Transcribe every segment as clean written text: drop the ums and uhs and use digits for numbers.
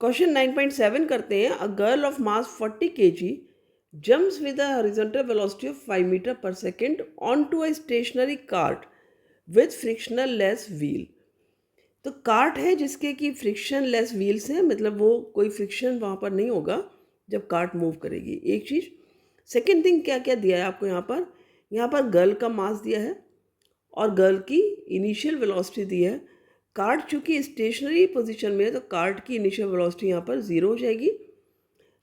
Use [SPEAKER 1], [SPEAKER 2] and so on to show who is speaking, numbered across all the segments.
[SPEAKER 1] Question 9.7 करते हैं। A girl of mass 40 kg jumps with a horizontal velocity of 5 meter per second onto a stationary cart with frictional less wheel। तो cart है जिसके कि friction less wheels हैं, मतलब वो कोई फ्रिक्शन वहाँ पर नहीं होगा जब कार्ट मूव करेगी। एक चीज़। सेकेंड थिंग क्या क्या दिया है आपको यहाँ पर गर्ल का मास दिया है और गर्ल की इनिशियल वेलोसिटी दी है। कार्ट चूंकि स्टेशनरी पोजीशन में है तो कार्ट की इनिशियल वेलोसिटी यहाँ पर 0 हो जाएगी।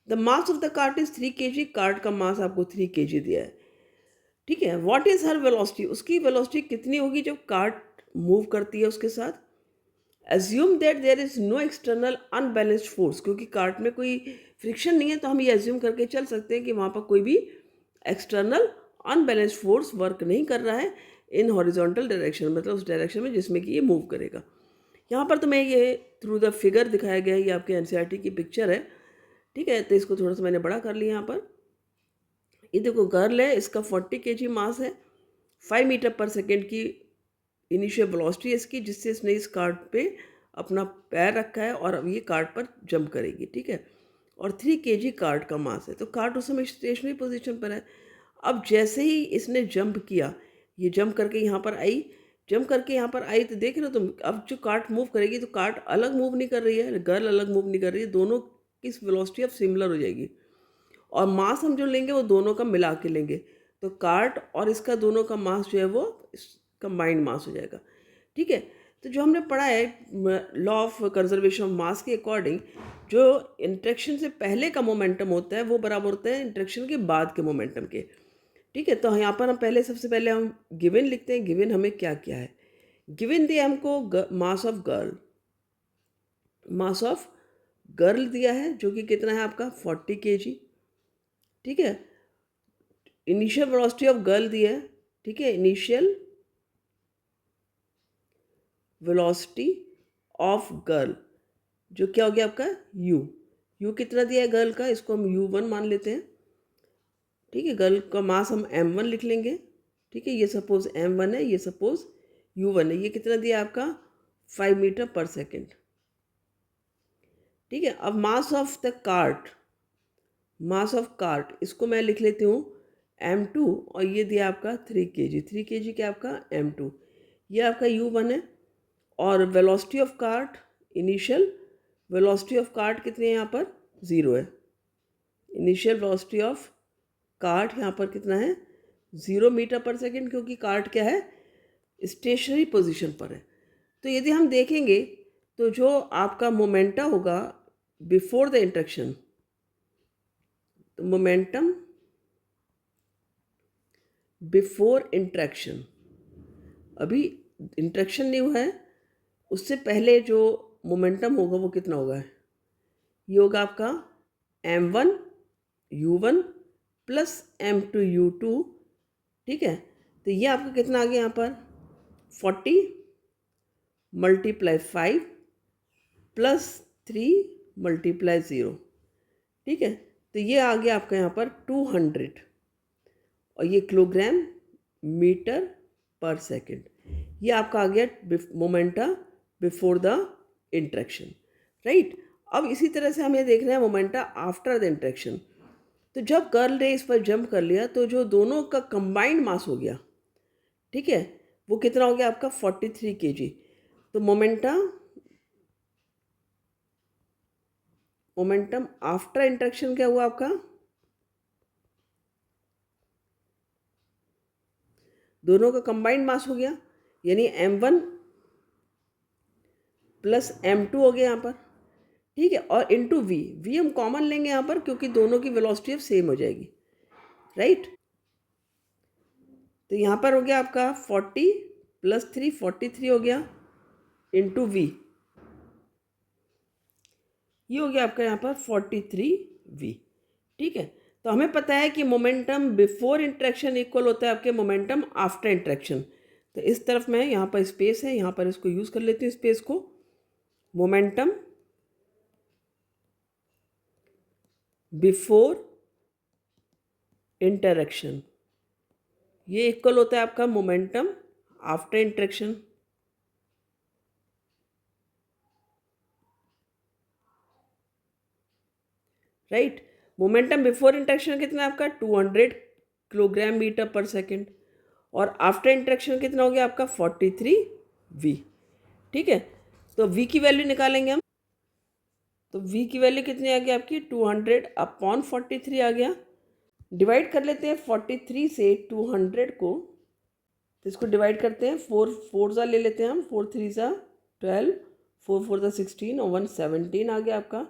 [SPEAKER 1] The mass of the cart is 3 kg। Cart का मास आपको 3 kg दिया है, ठीक है। व्हाट इज हर वेलोसिटी, उसकी वेलोसिटी कितनी होगी जब कार्ट मूव करती है उसके साथ। Assume that there is no external unbalanced force, क्योंकि कार्ट में कोई फ्रिक्शन नहीं है तो हम ये एज्यूम करके चल सकते हैं कि वहाँ पर कोई भी एक्सटर्नल अनबैलेंस्ड फोर्स वर्क नहीं कर रहा है इन हॉरिजॉन्टल डायरेक्शन, मतलब उस डायरेक्शन में जिसमें कि ये मूव करेगा। यहाँ पर तो मैं ये थ्रू द फिगर दिखाया गया है, ये आपके एनसीईआरटी की पिक्चर है, ठीक है। तो इसको थोड़ा सा मैंने बड़ा कर लिया यहाँ पर। ये देखो गर्ल है, इसका 40 kg मास है, 5 मीटर पर सेकेंड की इनिशियल वेलोसिटी इसकी, जिससे इसने इस कार्ट पे अपना पैर रखा है और अब ये कार्ट पर जंप करेगी, ठीक है। और 3 kg कार्ट का मास है, तो कार्ट उस समय स्टेशनरी पोजीशन पर है। अब जैसे ही इसने जंप किया, ये जंप करके यहाँ पर आई, जंप करके यहाँ पर आई, तो देख रहे हो तुम, अब जो कार्ट मूव करेगी तो कार्ट अलग मूव नहीं कर रही है, गर्ल अलग मूव नहीं कर रही है, दोनों की वेलोसिटी अब सिमिलर हो जाएगी। और मास हम जो लेंगे वो दोनों का मिला के लेंगे, तो कार्ट और इसका दोनों का मास जो है वो कंबाइंड मास हो जाएगा, ठीक है। तो जो हमने पढ़ा है law of conservation of mass के अकॉर्डिंग, जो इंट्रैक्शन से पहले का मोमेंटम होता है वो बराबर होता है इंट्रैक्शन के बाद के मोमेंटम के, ठीक है। तो यहाँ पर हम पहले सबसे पहले हम गिवन लिखते हैं। गिवन हमें क्या क्या है, गिवन दिया हमको mass of girl, mass of girl दिया है जो कि कितना है आपका 40 kg, ठीक है। इनिशियल वेलोसिटी ऑफ गर्ल दी है, ठीक है, इनिशियल वेलोसिटी ऑफ गर्ल जो क्या हो गया आपका u। u कितना दिया है गर्ल का, इसको हम u1 मान लेते हैं, ठीक है। गर्ल का मास हम m1 लिख लेंगे, ठीक है। ये सपोज m1 है, ये सपोज u1 है। ये कितना दिया आपका 5 मीटर पर सेकेंड, ठीक है। अब मास of the cart, mass of cart इसको मैं लिख लेती हूँ m2, और ये दिया आपका 3 kg। 3 kg क्या आपका m2, ये आपका u1 है। और velocity of cart, initial velocity of cart कितनी है यहाँ पर 0 है। इनिशियल वेलोसिटी ऑफ कार्ट यहाँ पर कितना है 0 मीटर पर सेकेंड, क्योंकि कार्ट क्या है स्टेशनरी पोजीशन पर है। तो यदि हम देखेंगे तो जो आपका मोमेंटा होगा बिफोर द इंट्रैक्शन, तो मोमेंटम बिफोर इंट्रैक्शन, अभी इंट्रैक्शन नहीं हुआ है, उससे पहले जो मोमेंटम होगा वो कितना होगा, ये होगा आपका m1 u1 plus m2 u2, ठीक है। तो ये आपका कितना आ गया यहाँ पर 40 मल्टीप्लाई 5 प्लस 3 मल्टीप्लाई 0, ठीक है। तो ये आ गया आपका यहाँ पर 200, और ये किलोग्राम मीटर पर सेकेंड, ये आपका आ गया momenta before the interaction, right. अब इसी तरह से हम ये देख रहे हैं मोमेंटा आफ्टर द इंट्रैक्शन। तो जब गर्ल ने इस पर जंप कर लिया तो जो दोनों का कंबाइंड मास हो गया, ठीक है, वो कितना हो गया आपका 43 kg। तो मोमेंटम आफ्टर इंट्रैक्शन क्या हुआ आपका, दोनों का कंबाइंड मास हो गया, यानी m1 प्लस m2 हो गया यहाँ पर, ठीक है। और इंटू वी हम कॉमन लेंगे यहाँ पर क्योंकि दोनों की वेलोसिटी अब सेम हो जाएगी, राइट। तो यहाँ पर हो गया आपका 40 प्लस 3 43 हो गया इंटू वी, ये हो गया आपका यहाँ पर 43v, ठीक है। तो हमें पता है कि मोमेंटम बिफोर इंट्रैक्शन इक्वल होता है आपके मोमेंटम आफ्टर इंट्रैक्शन। तो इस तरफ में यहाँ पर स्पेस है, यहाँ पर इसको यूज़ कर लेती हूँ स्पेस को। मोमेंटम बिफोर इंटरेक्शन, ये इक्वल होता है आपका momentum after interaction, right. Momentum before interaction कितना है आपका 200 किलोग्राम मीटर पर सेकेंड, और आफ्टर इंट्रैक्शन कितना हो गया आपका 43 वी। ठीक है, तो वी की वैल्यू निकालेंगे हम। तो वी की वैल्यू कितनी आ गई आपकी 200 अपॉन 43 आ गया। डिवाइड कर लेते हैं 43 से 200 को, तो इसको डिवाइड करते हैं, 4 ले लेते हैं हम, 4 3 12, 4 4 16 और 117 आ गया आपका।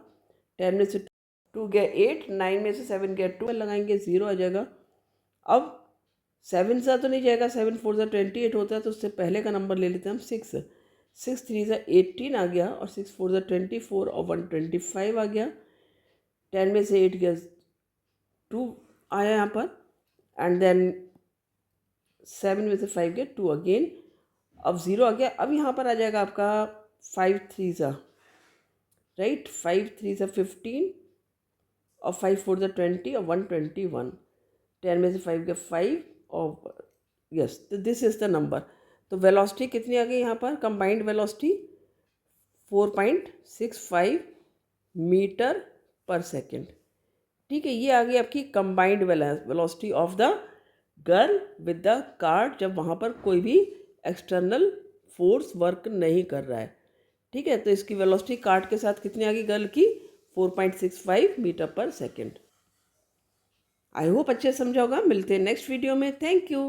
[SPEAKER 1] 10 में से 2 गया 8, 9 में से 7 गया 2, लगाएंगे 0 आ जाएगा। अब 7 सा तो नहीं जाएगा, 7 4 28 होता है, तो उससे पहले का नंबर ले लेते हैं हम 6, 6 3 18 आ गया, और 6 4 24 और 125 आ गया। 10 में से 8 गया 2 आया यहाँ पर, एंड देन 7 में से 5 गया 2 अगेन, अब 0 आ गया। अब यहाँ पर आ जाएगा आपका 5 3 राइट, 5 3 15 और 5 4 20 और 121। 10 में से 5 गया 5 और यस, तो दिस इज़ द नंबर। तो वेलोसिटी कितनी आ गई यहाँ पर, कंबाइंड वेलोसिटी 4.65 मीटर पर सेकेंड। ठीक है, ये आ गई आपकी combined velocity of the girl with the cart, जब वहाँ पर कोई भी एक्सटर्नल फोर्स वर्क नहीं कर रहा है। ठीक है, तो इसकी वेलोसिटी कार्ट के साथ कितनी आ गई गर्ल की 4.65 मीटर पर सेकेंड। आई होप अच्छे समझा होगा। मिलते हैं नेक्स्ट वीडियो में। Thank you.